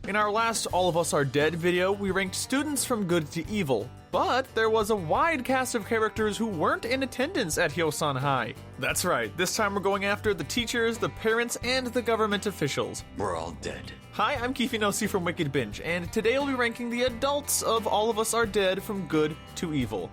In our last All of Us Are Dead video, we ranked students from good to evil, but there was a wide cast of characters who weren't in attendance at Hyosan High. That's right, this time we're going after the teachers, the parents, and the government officials. We're all dead. Hi, I'm Kifinosi from Wicked Binge, and today I'll be ranking the adults of All of Us Are Dead from good to evil.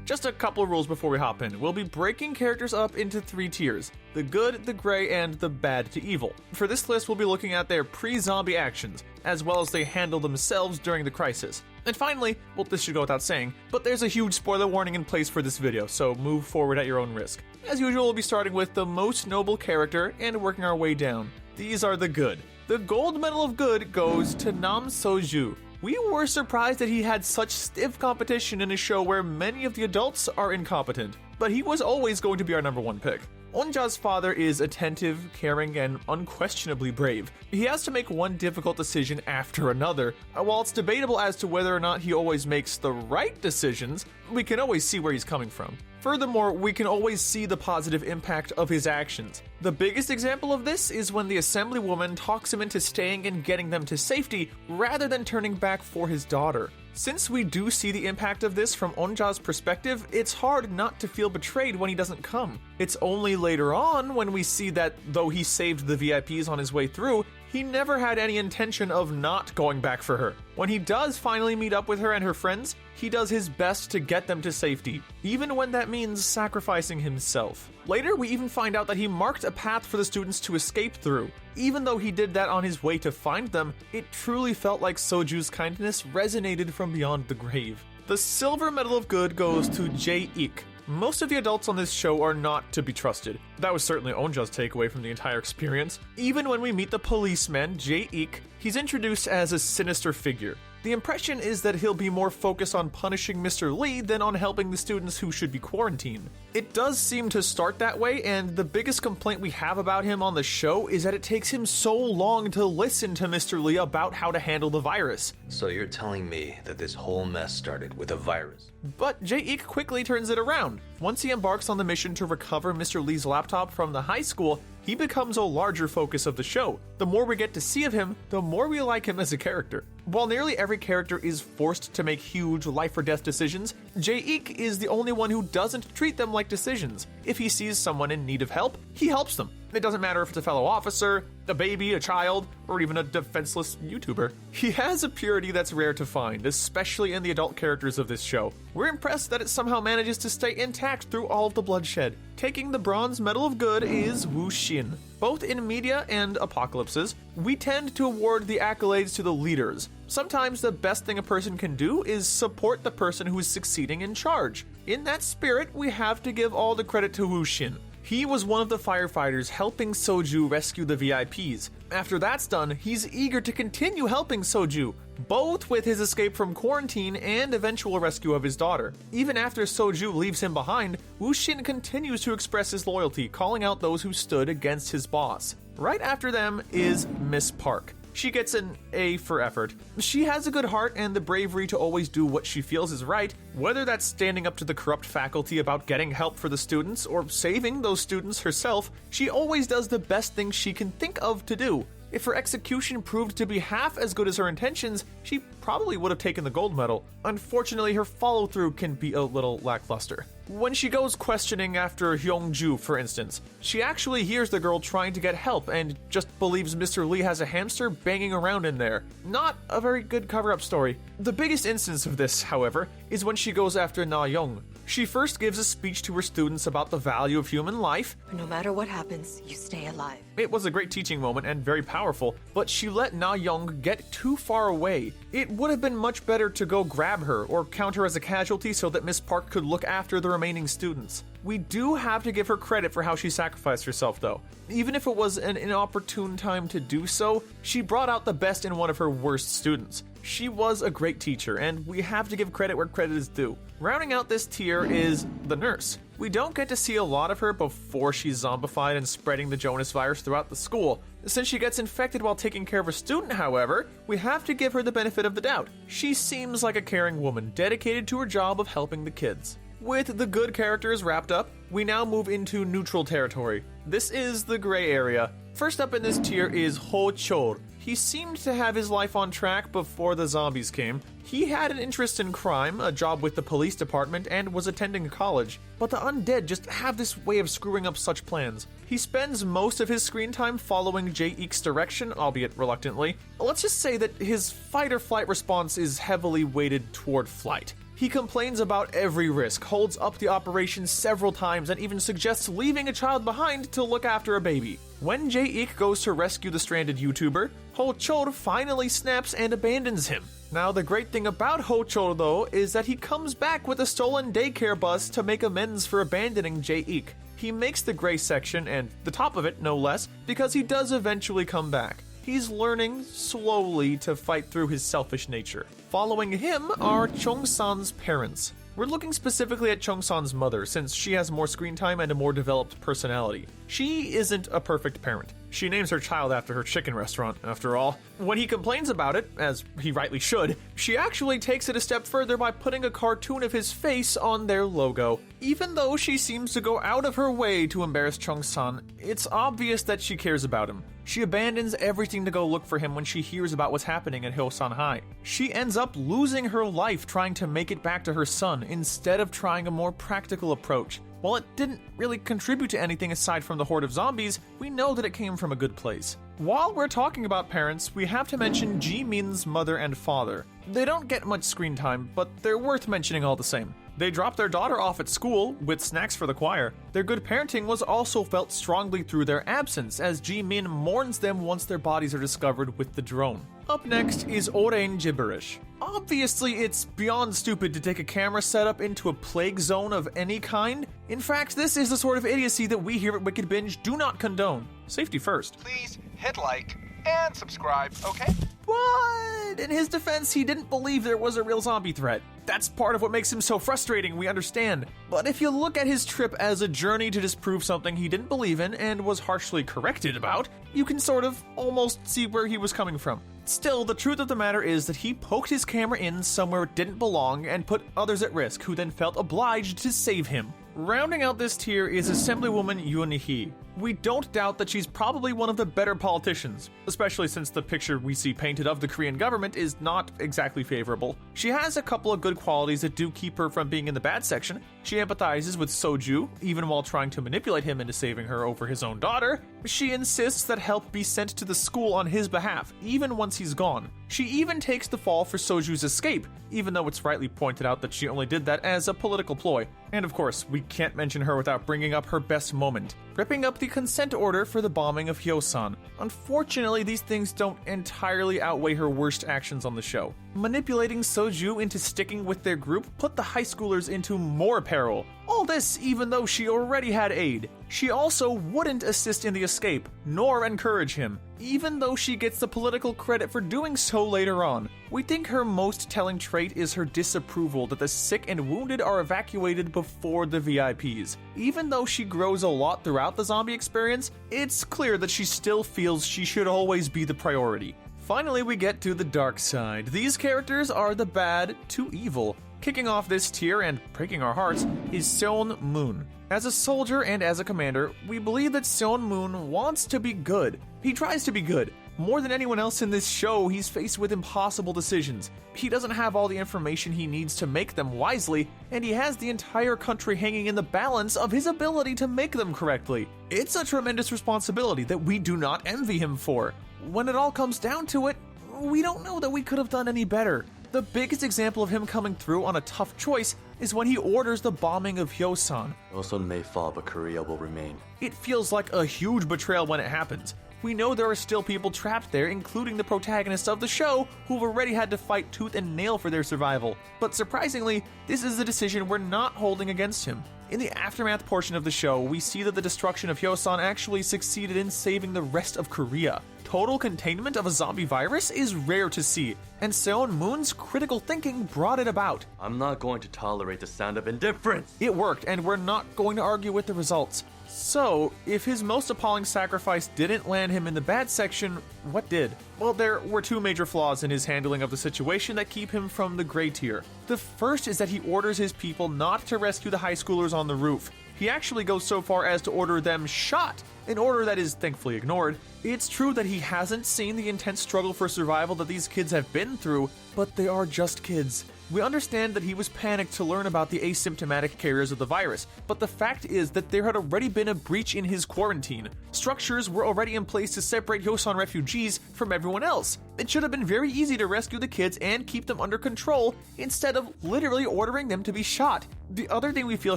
Just a couple of rules before we hop in. We'll be breaking characters up into 3 tiers: the good, the gray, and the bad to evil. For this list, we'll be looking at their pre-zombie actions, as well as they handle themselves during the crisis. And finally, well, this should go without saying, but there's a huge spoiler warning in place for this video, so move forward at your own risk. As usual, we'll be starting with the most noble character and working our way down. These are the good. The gold medal of good goes to Nam Soju. We were surprised that he had such stiff competition in a show where many of the adults are incompetent, but he was always going to be our number 1 pick. Onja's father is attentive, caring, and unquestionably brave. He has to make one difficult decision after another. While it's debatable as to whether or not he always makes the right decisions, we can always see where he's coming from. Furthermore, we can always see the positive impact of his actions. The biggest example of this is when the assemblywoman talks him into staying and getting them to safety rather than turning back for his daughter. Since we do see the impact of this from Onja's perspective, it's hard not to feel betrayed when he doesn't come. It's only later on when we see that though he saved the VIPs on his way through, he never had any intention of not going back for her. When he does finally meet up with her and her friends, he does his best to get them to safety, even when that means sacrificing himself. Later, we even find out that he marked a path for the students to escape through. Even though he did that on his way to find them, it truly felt like Soju's kindness resonated from beyond the grave. The silver medal of good goes to Jae-ik. Most of the adults on this show are not to be trusted. That was certainly Onja's takeaway from the entire experience. Even when we meet the policeman, Jae-ik, he's introduced as a sinister figure. The impression is that he'll be more focused on punishing Mr. Lee than on helping the students who should be quarantined. It does seem to start that way, and the biggest complaint we have about him on the show is that it takes him so long to listen to Mr. Lee about how to handle the virus. So you're telling me that this whole mess started with a virus? But Jae-ik quickly turns it around. Once he embarks on the mission to recover Mr. Lee's laptop from the high school, he becomes a larger focus of the show. The more we get to see of him, the more we like him as a character. While nearly every character is forced to make huge life or death decisions, Jae-ik is the only one who doesn't treat them like decisions. If he sees someone in need of help, he helps them. It doesn't matter if it's a fellow officer, a baby, a child, or even a defenseless YouTuber. He has a purity that's rare to find, especially in the adult characters of this show. We're impressed that it somehow manages to stay intact through all of the bloodshed. Taking the bronze medal of good is Wuxin. Both in media and apocalypses, we tend to award the accolades to the leaders. Sometimes the best thing a person can do is support the person who is succeeding in charge. In that spirit, we have to give all the credit to Wuxin. He was one of the firefighters helping Soju rescue the VIPs. After that's done, he's eager to continue helping Soju, both with his escape from quarantine and eventual rescue of his daughter. Even after Soju leaves him behind, Wuxin continues to express his loyalty, calling out those who stood against his boss. Right after them is Miss Park. She gets an A for effort. She has a good heart and the bravery to always do what she feels is right, whether that's standing up to the corrupt faculty about getting help for the students or saving those students herself. She always does the best thing she can think of to do. If her execution proved to be half as good as her intentions, she probably would have taken the gold medal. Unfortunately, her follow-through can be a little lackluster. When she goes questioning after Hyungju, for instance, she actually hears the girl trying to get help and just believes Mr. Lee has a hamster banging around in there. Not a very good cover-up story. The biggest instance of this, however, is when she goes after Na Young. She first gives a speech to her students about the value of human life. No matter what happens, you stay alive. It was a great teaching moment and very powerful, but she let Na Young get too far away. It would have been much better to go grab her or count her as a casualty so that Miss Park could look after the remaining students. We do have to give her credit for how she sacrificed herself though. Even if it was an inopportune time to do so, she brought out the best in one of her worst students. She was a great teacher, and we have to give credit where credit is due. Rounding out this tier is the nurse. We don't get to see a lot of her before she's zombified and spreading the Jonas virus throughout the school. Since she gets infected while taking care of a student, however, we have to give her the benefit of the doubt. She seems like a caring woman, dedicated to her job of helping the kids. With the good characters wrapped up, we now move into neutral territory. This is the gray area. First up in this tier is Ho-chol. He seemed to have his life on track before the zombies came. He had an interest in crime, a job with the police department, and was attending college. But the undead just have this way of screwing up such plans. He spends most of his screen time following Jae-ik's direction, albeit reluctantly. Let's just say that his fight-or-flight response is heavily weighted toward flight. He complains about every risk, holds up the operation several times, and even suggests leaving a child behind to look after a baby. When Jae-ik goes to rescue the stranded YouTuber, Ho-chol finally snaps and abandons him. Now, the great thing about Ho-chol, though, is that he comes back with a stolen daycare bus to make amends for abandoning Jae-ik. He makes the gray section, and the top of it, no less, because he does eventually come back. He's learning, slowly, to fight through his selfish nature. Following him are Chong-san's parents. We're looking specifically at Chong-san's mother, since she has more screen time and a more developed personality. She isn't a perfect parent. She names her child after her chicken restaurant, after all. When he complains about it, as he rightly should, she actually takes it a step further by putting a cartoon of his face on their logo. Even though she seems to go out of her way to embarrass Chong-san, it's obvious that she cares about him. She abandons everything to go look for him when she hears about what's happening at Hyosan High. She ends up losing her life trying to make it back to her son instead of trying a more practical approach. While it didn't really contribute to anything aside from the horde of zombies, we know that it came from a good place. While we're talking about parents, we have to mention Ji-min's mother and father. They don't get much screen time, but they're worth mentioning all the same. They dropped their daughter off at school with snacks for the choir. Their good parenting was also felt strongly through their absence, as Ji-min mourns them once their bodies are discovered with the drone. Up next is Orein gibberish. Obviously, it's beyond stupid to take a camera setup into a plague zone of any kind. In fact, this is the sort of idiocy that we here at Wicked Binge do not condone. Safety first. Please hit like and subscribe, okay? But in his defense, he didn't believe there was a real zombie threat. That's part of what makes him so frustrating, we understand. But if you look at his trip as a journey to disprove something he didn't believe in and was harshly corrected about, you can sort of almost see where he was coming from. Still, the truth of the matter is that he poked his camera in somewhere it didn't belong and put others at risk, who then felt obliged to save him. Rounding out this tier is Assemblywoman Yoon-hee. We don't doubt that she's probably one of the better politicians, especially since the picture we see painted of the Korean government is not exactly favorable. She has a couple of good qualities that do keep her from being in the bad section. She empathizes with Soju, even while trying to manipulate him into saving her over his own daughter. She insists that help be sent to the school on his behalf, even once he's gone. She even takes the fall for Soju's escape, even though it's rightly pointed out that she only did that as a political ploy. And of course, we can't mention her without bringing up her best moment, ripping up the consent order for the bombing of Hyosan. Unfortunately, these things don't entirely outweigh her worst actions on the show. Manipulating Soju into sticking with their group put the high schoolers into more peril. All this even though she already had aid. She also wouldn't assist in the escape, nor encourage him, even though she gets the political credit for doing so later on. We think her most telling trait is her disapproval that the sick and wounded are evacuated before the VIPs. Even though she grows a lot throughout the zombie experience, it's clear that she still feels she should always be the priority. Finally, we get to the dark side. These characters are the bad to evil. Kicking off this tier and breaking our hearts is Seon-moon. As a soldier and as a commander, we believe that Seon-moon wants to be good. He tries to be good. More than anyone else in this show, he's faced with impossible decisions. He doesn't have all the information he needs to make them wisely, and he has the entire country hanging in the balance of his ability to make them correctly. It's a tremendous responsibility that we do not envy him for. When it all comes down to it, we don't know that we could have done any better. The biggest example of him coming through on a tough choice is when he orders the bombing of Hyosan. Hyosan may fall, but Korea will remain. It feels like a huge betrayal when it happens. We know there are still people trapped there, including the protagonists of the show, who've already had to fight tooth and nail for their survival. But surprisingly, this is a decision we're not holding against him. In the aftermath portion of the show, we see that the destruction of Hyosan actually succeeded in saving the rest of Korea. Total containment of a zombie virus is rare to see, and Seon-moon's critical thinking brought it about. I'm not going to tolerate the sound of indifference. It worked, and we're not going to argue with the results. So, if his most appalling sacrifice didn't land him in the bad section, what did? Well, there were two major flaws in his handling of the situation that keep him from the gray tier. The first is that he orders his people not to rescue the high schoolers on the roof. He actually goes so far as to order them shot, an order that is thankfully ignored. It's true that he hasn't seen the intense struggle for survival that these kids have been through, but they are just kids. We understand that he was panicked to learn about the asymptomatic carriers of the virus, but the fact is that there had already been a breach in his quarantine. Structures were already in place to separate Hyosan refugees from everyone else. It should have been very easy to rescue the kids and keep them under control instead of literally ordering them to be shot. The other thing we feel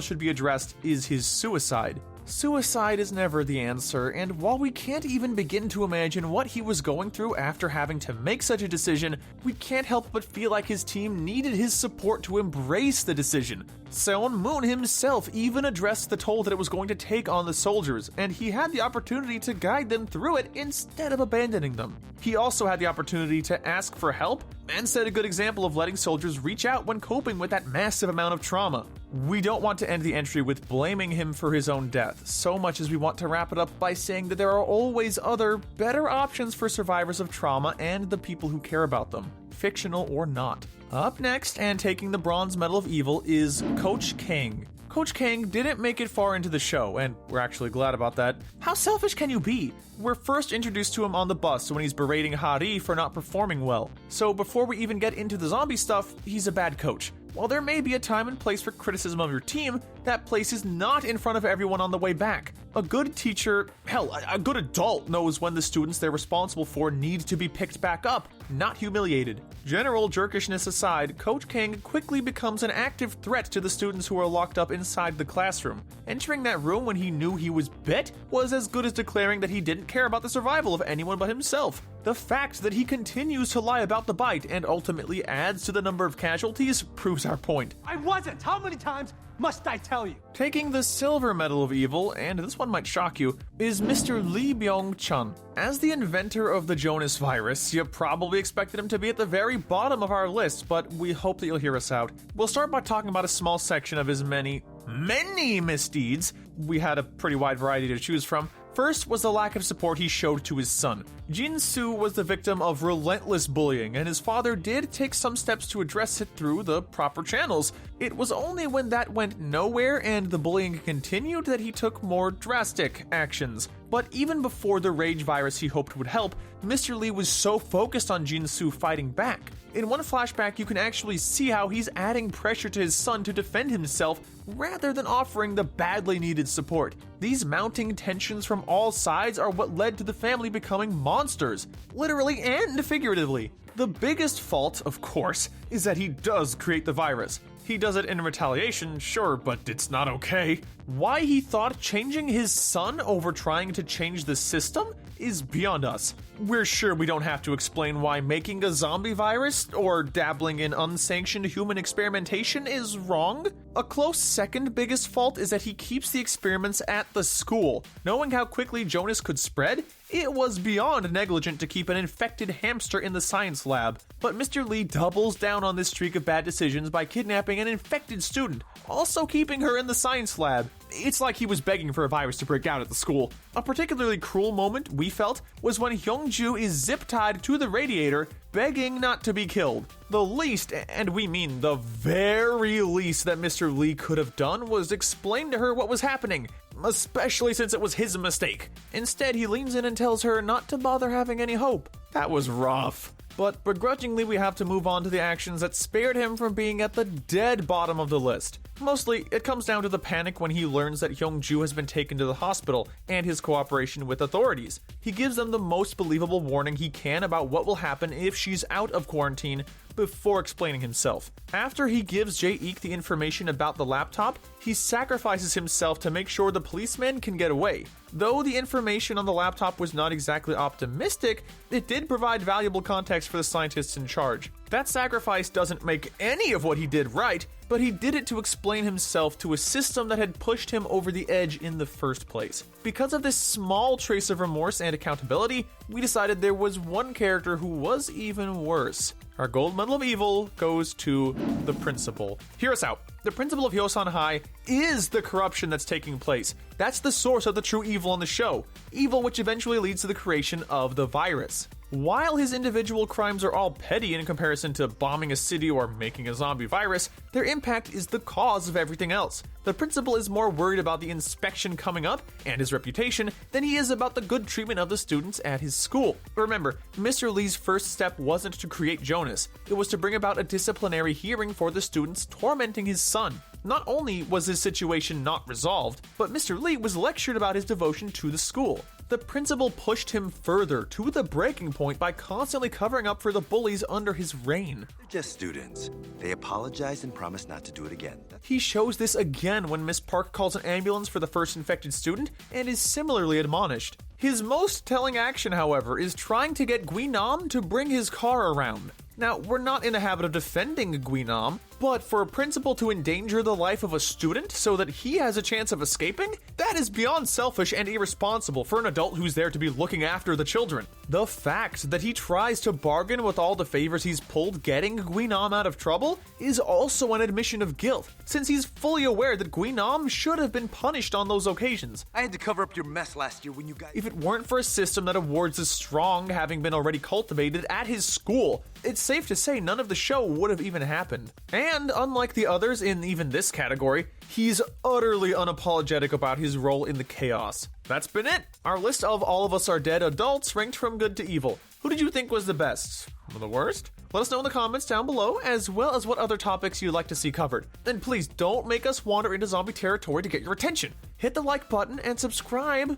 should be addressed is his suicide. Suicide is never the answer, and while we can't even begin to imagine what he was going through after having to make such a decision, we can't help but feel like his team needed his support to embrace the decision. Seon-moon himself even addressed the toll that it was going to take on the soldiers, and he had the opportunity to guide them through it instead of abandoning them. He also had the opportunity to ask for help and set a good example of letting soldiers reach out when coping with that massive amount of trauma. We don't want to end the entry with blaming him for his own death, so much as we want to wrap it up by saying that there are always other, better options for survivors of trauma and the people who care about them, fictional or not. Up next, and taking the bronze medal of evil, is Coach Kang. Coach Kang didn't make it far into the show, and we're actually glad about that. How selfish can you be? We're first introduced to him on the bus when he's berating Hari for not performing well. So before we even get into the zombie stuff, he's a bad coach. While there may be a time and place for criticism of your team, that place is not in front of everyone on the way back. A good teacher, hell, a good adult knows when the students they're responsible for need to be picked back up, not humiliated. General jerkishness aside, Coach Kang quickly becomes an active threat to the students who are locked up inside the classroom. Entering that room when he knew he was bit was as good as declaring that he didn't care about the survival of anyone but himself. The fact that he continues to lie about the bite and ultimately adds to the number of casualties proves our point. I wasn't! How many times must I tell you? Taking the silver medal of evil, and this one might shock you, is Mr. Lee Byung-chun. As the inventor of the Jonas virus, you probably expected him to be at the very bottom of our list, but we hope that you'll hear us out. We'll start by talking about a small section of his many misdeeds. We had a pretty wide variety to choose from. First was the lack of support he showed to his son. Jin-soo was the victim of relentless bullying, and his father did take some steps to address it through the proper channels. It was only when that went nowhere and the bullying continued that he took more drastic actions. But even before the rage virus he hoped would help, Mr. Lee was so focused on Jin-soo fighting back. In one flashback, you can actually see how he's adding pressure to his son to defend himself rather than offering the badly needed support. These mounting tensions from all sides are what led to the family becoming monsters, literally and figuratively. The biggest fault, of course, is that he does create the virus. He does it in retaliation, sure, but it's not okay. Why he thought changing his son over trying to change the system is beyond us. We're sure we don't have to explain why making a zombie virus or dabbling in unsanctioned human experimentation is wrong. A close second biggest fault is that he keeps the experiments at the school. Knowing how quickly Jonas could spread, it was beyond negligent to keep an infected hamster in the science lab. But Mr. Lee doubles down on this streak of bad decisions by kidnapping an infected student, also keeping her in the science lab. It's like he was begging for a virus to break out at the school. A particularly cruel moment, we felt, was when Hyungju is zip-tied to the radiator, begging not to be killed. The least, and we mean the very least, that Mr. Lee could have done was explain to her what was happening, especially since it was his mistake. Instead, he leans in and tells her not to bother having any hope. That was rough. But begrudgingly, we have to move on to the actions that spared him from being at the dead bottom of the list. Mostly, it comes down to the panic when he learns that Hyungju has been taken to the hospital and his cooperation with authorities. He gives them the most believable warning he can about what will happen if she's out of quarantine before explaining himself. After he gives Jae-ik the information about the laptop, he sacrifices himself to make sure the policeman can get away. Though the information on the laptop was not exactly optimistic, it did provide valuable context sacrifice for the scientists in charge. That sacrifice doesn't make any of what he did right, but he did it to explain himself to a system that had pushed him over the edge in the first place. Because of this small trace of remorse and accountability, we decided there was one character who was even worse. Our gold medal of evil goes to the principal. Hear us out. The principal of Hyosan High is the corruption that's taking place. That's the source of the true evil on the show. Evil which eventually leads to the creation of the virus. While his individual crimes are all petty in comparison to bombing a city or making a zombie virus, their impact is the cause of everything else. The principal is more worried about the inspection coming up and his reputation than he is about the good treatment of the students at his school. Remember, Mr. Lee's first step wasn't to create Jonas, it was to bring about a disciplinary hearing for the students tormenting his son. Not only was his situation not resolved, but Mr. Lee was lectured about his devotion to the school. The principal pushed him further to the breaking point by constantly covering up for the bullies under his reign. They're just students. They apologize and promise not to do it again. He shows this again when Miss Park calls an ambulance for the first infected student and is similarly admonished. His most telling action, however, is trying to get Guinam to bring his car around. Now, we're not in the habit of defending Guinam, but for a principal to endanger the life of a student so that he has a chance of escaping? That is beyond selfish and irresponsible for an adult who's there to be looking after the children. The fact that he tries to bargain with all the favors he's pulled getting Guinam out of trouble is also an admission of guilt, since he's fully aware that Guinam should have been punished on those occasions. I had to cover up your mess last year when you guys... If it weren't for a system that awards the strong having been already cultivated at his school, it's safe to say none of the show would have even happened. And unlike the others in even this category, he's utterly unapologetic about his role in the chaos. That's been it. Our list of All of Us Are Dead adults ranked from good to evil. Who did you think was the best? Or the worst? Let us know in the comments down below, as well as what other topics you'd like to see covered. And please don't make us wander into zombie territory to get your attention. Hit the like button and subscribe.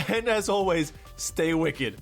And as always, stay wicked.